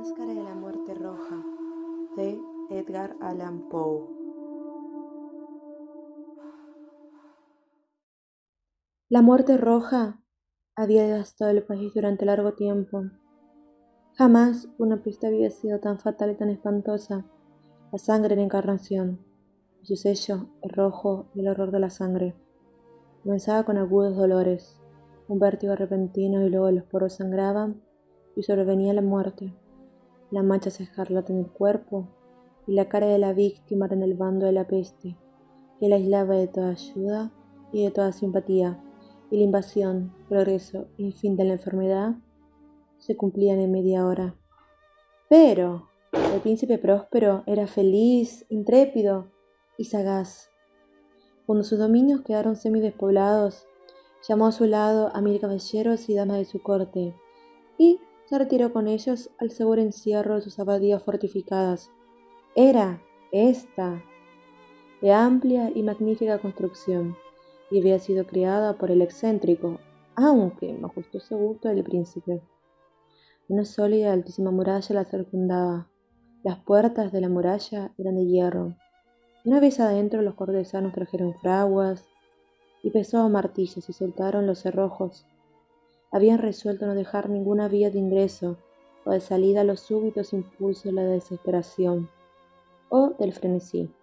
Máscara de la muerte roja de Edgar Allan Poe. La muerte roja había devastado el país durante largo tiempo. Jamás una peste había sido tan fatal y tan espantosa. La sangre en encarnación, y su sello, el rojo y el horror de la sangre. Comenzaba con agudos dolores, un vértigo repentino y luego los poros sangraban y sobrevenía la muerte. Las manchas escarlata en el cuerpo y la cara de la víctima en el bando de la peste, que la aislaba de toda ayuda y de toda simpatía, y la invasión, progreso y fin de la enfermedad se cumplían en media hora. Pero el príncipe próspero era feliz, intrépido y sagaz. Cuando sus dominios quedaron semidespoblados, llamó a su lado a 1000 caballeros y damas de su corte, y se retiró con ellos al seguro encierro de sus abadías fortificadas. Era esta de amplia y magnífica construcción, y había sido creada por el excéntrico, aunque majestuoso gusto del príncipe. Una sólida y altísima muralla la circundaba. Las puertas de la muralla eran de hierro. Una vez adentro, los cortesanos trajeron fraguas y pesados martillos y soltaron los cerrojos. Habían resuelto no dejar ninguna vía de ingreso o de salida a los súbitos impulsos de la desesperación o del frenesí.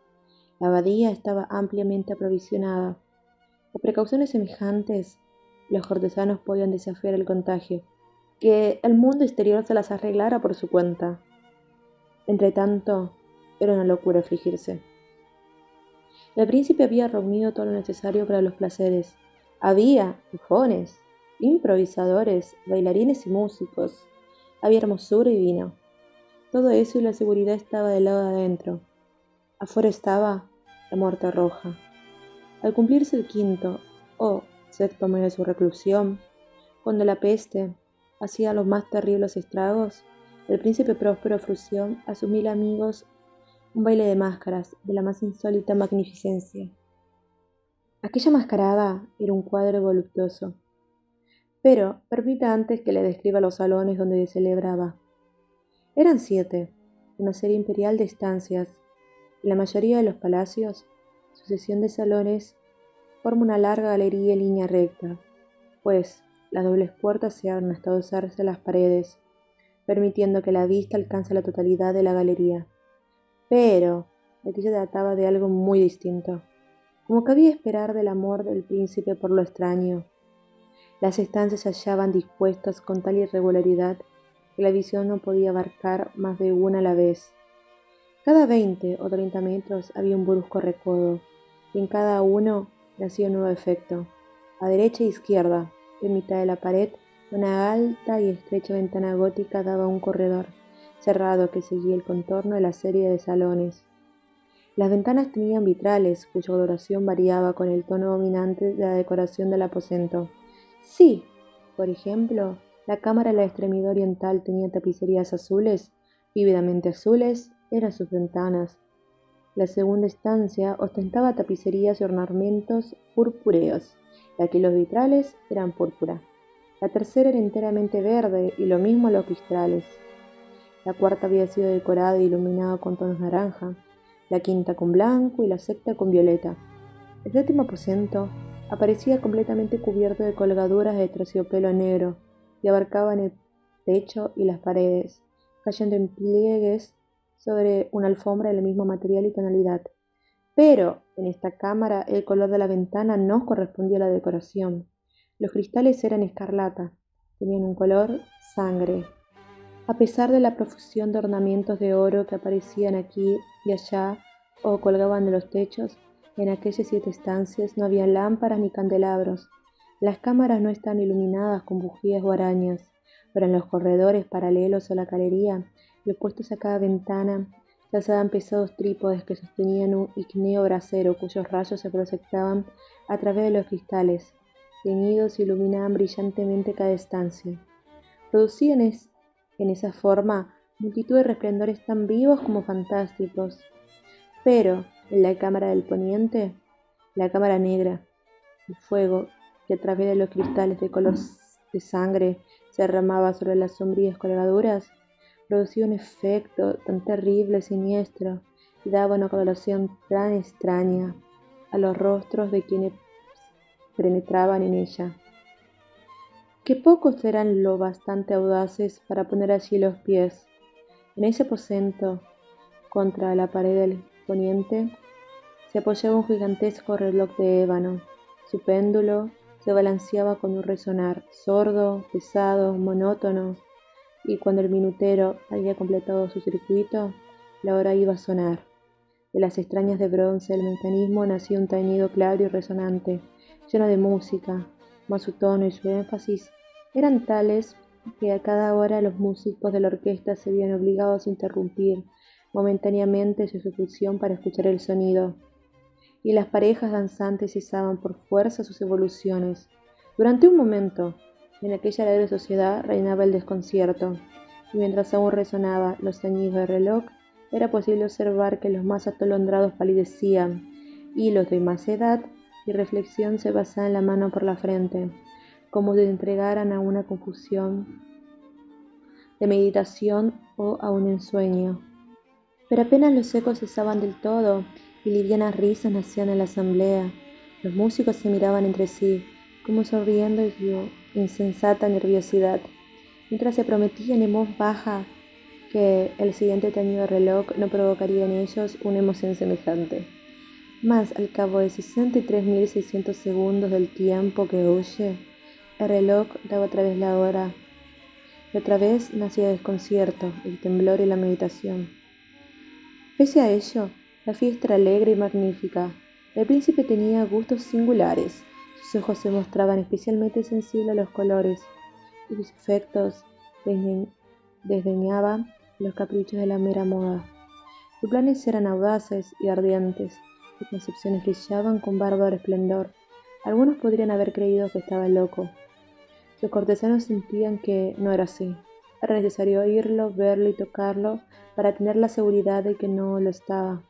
La abadía estaba ampliamente aprovisionada. Por precauciones semejantes, los cortesanos podían desafiar el contagio, que el mundo exterior se las arreglara por su cuenta. Entretanto, era una locura afligirse. El príncipe había reunido todo lo necesario para los placeres. Había bufones, improvisadores, bailarines y músicos. Había hermosura y vino. Todo eso y la seguridad estaba del lado de adentro. Afuera estaba la muerte roja. Al cumplirse el quinto o sexto mes de su reclusión, cuando la peste hacía los más terribles estragos, el príncipe próspero ofreció a sus 1000 amigos un baile de máscaras de la más insólita magnificencia. Aquella mascarada era un cuadro voluptuoso, pero permita antes que le describa los salones donde se celebraba. Eran 7, una serie imperial de estancias. En la mayoría de los palacios, sucesión de salones forma una larga galería en línea recta, pues las dobles puertas se abren hasta usarse las paredes, permitiendo que la vista alcance la totalidad de la galería. Pero aquí se trataba de algo muy distinto, como cabía esperar del amor del príncipe por lo extraño. Las estancias se hallaban dispuestas con tal irregularidad que la visión no podía abarcar más de una a la vez. Cada 20 o 30 metros había un brusco recodo, y en cada uno nacía un nuevo efecto. A derecha e izquierda, en mitad de la pared, una alta y estrecha ventana gótica daba a un corredor cerrado que seguía el contorno de la serie de salones. Las ventanas tenían vitrales, cuya coloración variaba con el tono dominante de la decoración del aposento. Sí, por ejemplo, la cámara de la extremidad oriental tenía tapicerías azules, vívidamente azules, eran sus ventanas. La segunda estancia ostentaba tapicerías y ornamentos purpúreos, ya que los vitrales eran púrpura. La tercera era enteramente verde y lo mismo los vitrales. La cuarta había sido decorada e iluminada con tonos naranja, la quinta con blanco y la sexta con violeta. El séptimo aposento aparecía completamente cubierto de colgaduras de terciopelo negro y abarcaban el techo y las paredes, cayendo en pliegues sobre una alfombra del mismo material y tonalidad. Pero en esta cámara el color de la ventana no correspondía a la decoración. Los cristales eran escarlata, tenían un color sangre. A pesar de la profusión de ornamentos de oro que aparecían aquí y allá o colgaban de los techos, en aquellas 7 estancias no había lámparas ni candelabros. Las cámaras no estaban iluminadas con bujías o arañas, pero en los corredores paralelos a la galería y opuestos a cada ventana se alzaban pesados trípodes que sostenían un ígneo brasero cuyos rayos se proyectaban a través de los cristales, teñidos y iluminaban brillantemente cada estancia. Producían en esa forma multitud de resplendores tan vivos como fantásticos. Pero en la cámara del poniente, la cámara negra, el fuego que a través de los cristales de color de sangre se derramaba sobre las sombrías colgaduras, producía un efecto tan terrible, siniestro, y daba una coloración tan extraña a los rostros de quienes penetraban en ella, que pocos eran lo bastante audaces para poner allí los pies. En ese aposento, contra la pared del poniente, se apoyaba un gigantesco reloj de ébano. Su péndulo se balanceaba con un resonar sordo, pesado, monótono, y cuando el minutero había completado su circuito, la hora iba a sonar. De las extrañas de bronce del mecanismo nacía un tañido claro y resonante, lleno de música, mas su tono y su énfasis eran tales que a cada hora los músicos de la orquesta se veían obligados a interrumpir momentáneamente su ejecución para escuchar el sonido, y las parejas danzantes cesaban por fuerza sus evoluciones. Durante un momento, en aquella alegre sociedad reinaba el desconcierto, y mientras aún resonaban los tañidos del reloj, era posible observar que los más atolondrados palidecían, y los de más edad y reflexión se pasaban la mano por la frente, como si se entregaran a una confusión de meditación o a un ensueño. Pero apenas los ecos cesaban del todo y livianas risas nacían en la asamblea, los músicos se miraban entre sí, como sonriendo de su insensata nerviosidad, mientras se prometían en voz baja que el siguiente tañido de reloj no provocaría en ellos una emoción semejante. Mas al cabo de 63.600 segundos del tiempo que huye, el reloj daba otra vez la hora, y otra vez nacía el desconcierto, el temblor y la meditación. Pese a ello, la fiesta era alegre y magnífica. El príncipe tenía gustos singulares, sus ojos se mostraban especialmente sensibles a los colores, y sus efectos desdeñaban los caprichos de la mera moda. Sus planes eran audaces y ardientes, sus concepciones brillaban con bárbaro esplendor. Algunos podrían haber creído que estaba loco. Sus cortesanos sentían que no era así. Era necesario oírlo, verlo y tocarlo para tener la seguridad de que no lo estaba.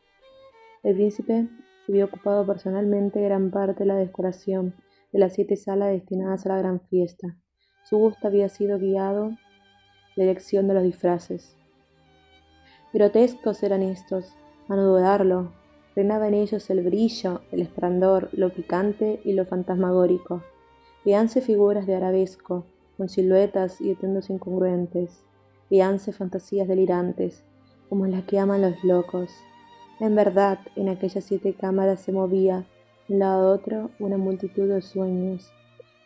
El príncipe se vio ocupado personalmente gran parte de la decoración de las 7 salas destinadas a la gran fiesta. Su gusto había sido guiado la elección de los disfraces. Grotescos eran estos, a no dudarlo. Reinaba en ellos el brillo, el esplendor, lo picante y lo fantasmagórico. Veíanse figuras de arabesco, con siluetas y atuendos incongruentes. Veíanse fantasías delirantes, como las que aman los locos. En verdad, en aquellas 7 cámaras se movía, de un lado a otro, una multitud de sueños.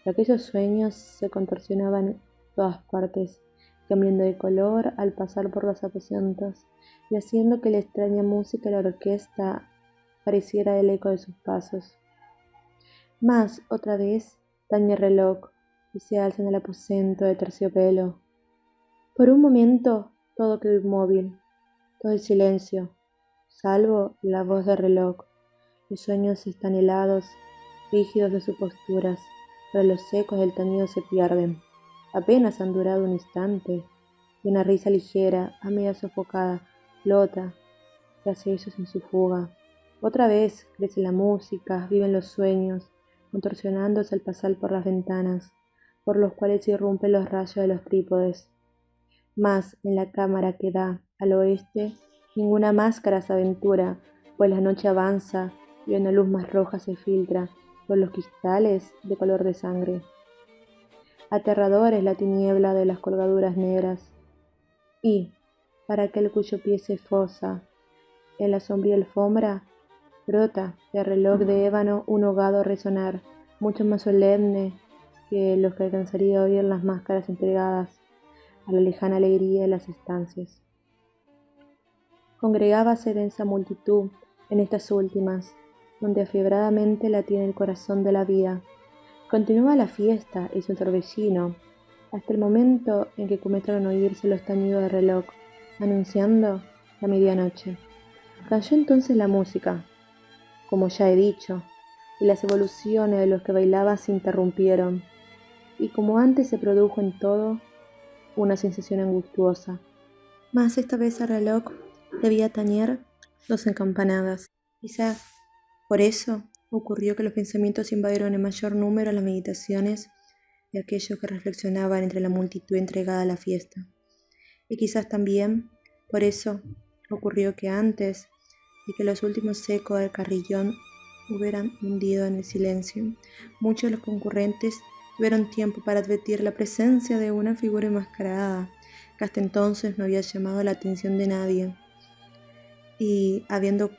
Y aquellos sueños se contorsionaban en todas partes, cambiando de color al pasar por los aposentos, y haciendo que la extraña música de la orquesta pareciera el eco de sus pasos. Mas, otra vez, tañe el reloj, y se alza en el aposento de terciopelo. Por un momento, todo quedó inmóvil, todo el silencio, salvo la voz del reloj. Los sueños están helados, rígidos de sus posturas, pero los ecos del tañido se pierden. Apenas han durado un instante, y una risa ligera, a media sofocada, flota tras ellos en su fuga. Otra vez crece la música, viven los sueños, contorsionándose al pasar por las ventanas, por los cuales irrumpen los rayos de los trípodes. Mas en la cámara que da al oeste, ninguna máscara se aventura, pues la noche avanza y una luz más roja se filtra por los cristales de color de sangre. Aterrador es la tiniebla de las colgaduras negras, y, para aquel cuyo pie se fosa en la sombría alfombra, brota del reloj de ébano un ahogado resonar, mucho más solemne que los que alcanzaría a oír las máscaras entregadas a la lejana alegría de las estancias. Congregábase densa multitud en estas últimas, donde afiebradamente latía el corazón de la vida. Continuaba la fiesta y su torbellino, hasta el momento en que comenzaron a oírse los tañidos del reloj, anunciando la medianoche. Cayó entonces la música, como ya he dicho, y las evoluciones de los que bailaban se interrumpieron, y como antes se produjo en todo, una sensación angustiosa. Mas esta vez el reloj debía tañer 12 campanadas. Quizá por eso ocurrió que los pensamientos invadieron en mayor número las meditaciones de aquellos que reflexionaban entre la multitud entregada a la fiesta. Y quizás también por eso ocurrió que antes de que los últimos ecos del carrillón hubieran hundido en el silencio, muchos de los concurrentes tuvieron tiempo para advertir la presencia de una figura enmascarada que hasta entonces no había llamado la atención de nadie. Y habiendo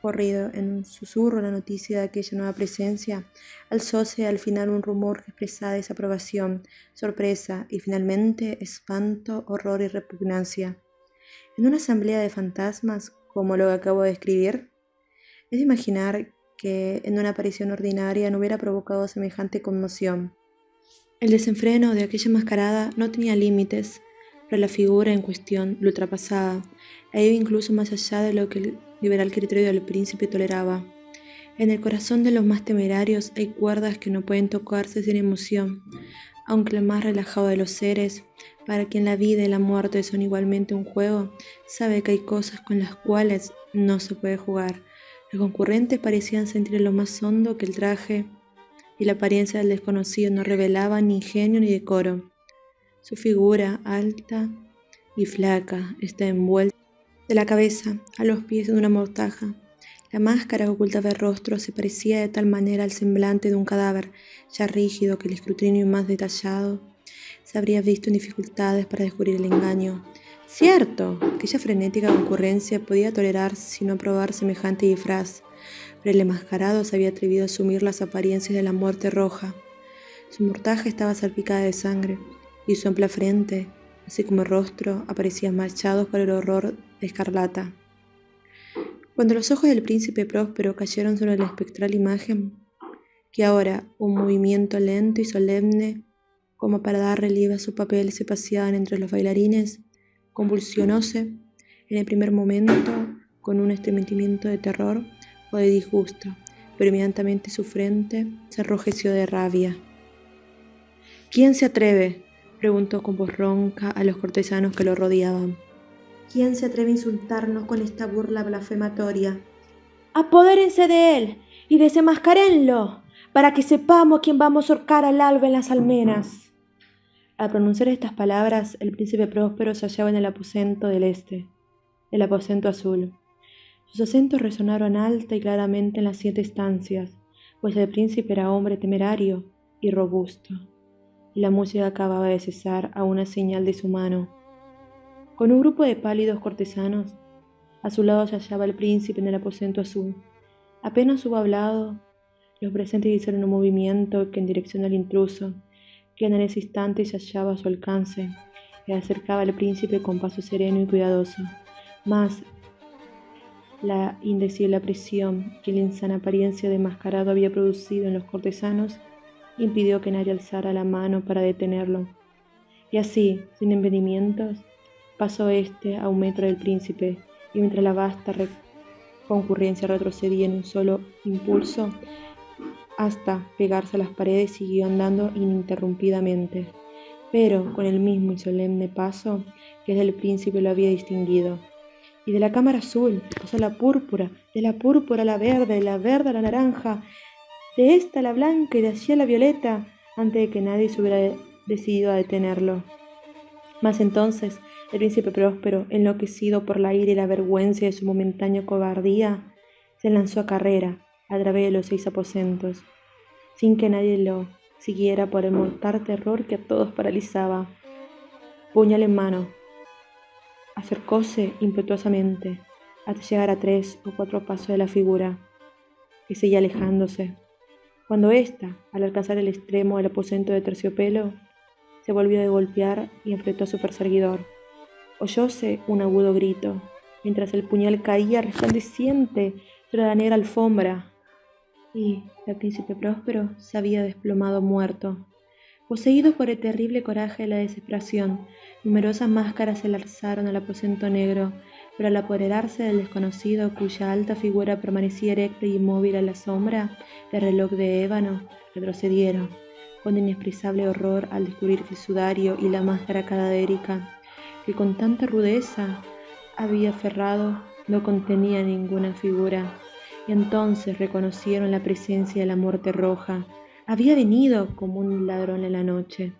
corrido en un susurro la noticia de aquella nueva presencia, alzóse al final un rumor que expresaba desaprobación, sorpresa y finalmente espanto, horror y repugnancia. En una asamblea de fantasmas, como lo que acabo de escribir, es de imaginar que en una aparición ordinaria no hubiera provocado semejante conmoción. El desenfreno de aquella mascarada no tenía límites, pero la figura en cuestión lo ultrapasaba, e iba incluso más allá de lo que el liberal criterio del príncipe toleraba. En el corazón de los más temerarios hay cuerdas que no pueden tocarse sin emoción, aunque el más relajado de los seres, para quien la vida y la muerte son igualmente un juego, sabe que hay cosas con las cuales no se puede jugar. Los concurrentes parecían sentir en lo más hondo que el traje y la apariencia del desconocido no revelaban ni ingenio ni decoro. Su figura, alta y flaca, está envuelta de la cabeza a los pies de una mortaja. La máscara que ocultaba el rostro se parecía de tal manera al semblante de un cadáver, ya rígido que el escrutinio más detallado se habría visto en dificultades para descubrir el engaño. Cierto, aquella frenética concurrencia podía tolerar si no aprobar semejante disfraz, pero el enmascarado se había atrevido a asumir las apariencias de la muerte roja. Su mortaja estaba salpicada de sangre, y su amplia frente, así como el rostro, aparecían manchados por el horror de escarlata. Cuando los ojos del príncipe Próspero cayeron sobre la espectral imagen, que ahora, un movimiento lento y solemne, como para dar relieve a su papel, se paseaban entre los bailarines, convulsionóse en el primer momento con un estremecimiento de terror o de disgusto, pero inmediatamente su frente se enrojeció de rabia. ¿Quién se atreve?, preguntó con voz ronca a los cortesanos que lo rodeaban. ¿Quién se atreve a insultarnos con esta burla blasfematoria? ¡Apodérense de él y desenmascárenlo, para que sepamos quién vamos a ahorcar al alba en las almenas! Al pronunciar estas palabras, el príncipe Próspero se hallaba en el aposento del este, el aposento azul. Sus acentos resonaron alta y claramente en las 7 estancias, pues el príncipe era hombre temerario y robusto, y la música acababa de cesar a una señal de su mano. Con un grupo de pálidos cortesanos, a su lado se hallaba el príncipe en el aposento azul. Apenas hubo hablado, los presentes hicieron un movimiento que en dirección al intruso, quien en ese instante se hallaba a su alcance, y acercaba al príncipe con paso sereno y cuidadoso. Mas la indecible presión que la insana apariencia de enmascarado había producido en los cortesanos impidió que nadie alzara la mano para detenerlo. Y así, sin impedimentos, pasó a 1 metro del príncipe, y mientras la vasta concurrencia retrocedía en un solo impulso hasta pegarse a las paredes, siguió andando ininterrumpidamente, pero con el mismo y solemne paso que desde el príncipe lo había distinguido. Y de la cámara azul pasó a la púrpura, de la púrpura a la verde, de la verde a la naranja, de esta a la blanca y de allí a la violeta, antes de que nadie se hubiera decidido a detenerlo. Mas entonces el príncipe Próspero, enloquecido por la ira y la vergüenza de su momentánea cobardía, se lanzó a carrera a través de los 6 aposentos, sin que nadie lo siguiera por el mortal terror que a todos paralizaba. Puñal en mano, acercóse impetuosamente hasta llegar a 3 o 4 pasos de la figura, que seguía alejándose. Cuando ésta, al alcanzar el extremo del aposento de terciopelo, se volvió a golpear y enfrentó a su perseguidor. Oyóse un agudo grito, mientras el puñal caía resplandeciente sobre la negra alfombra, y el príncipe Próspero se había desplomado muerto. Poseídos por el terrible coraje de la desesperación, numerosas máscaras se lanzaron al aposento negro, pero al apoderarse del desconocido, cuya alta figura permanecía erecta y inmóvil a la sombra del reloj de ébano, retrocedieron, con inexpresable horror al descubrir que el sudario y la máscara cadavérica, que con tanta rudeza había aferrado, no contenía ninguna figura, y entonces reconocieron la presencia de la muerte roja. Había venido como un ladrón en la noche.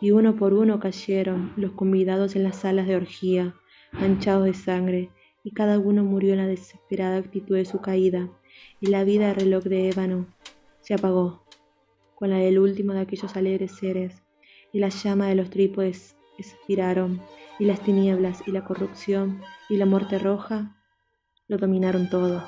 y uno por uno cayeron los convidados en las salas de orgía, manchados de sangre, y cada uno murió en la desesperada actitud de su caída, y la vida del reloj de ébano se apagó, con la del último de aquellos alegres seres, y la llama de los trípodes expiraron, y las tinieblas, y la corrupción, y la muerte roja lo dominaron todo.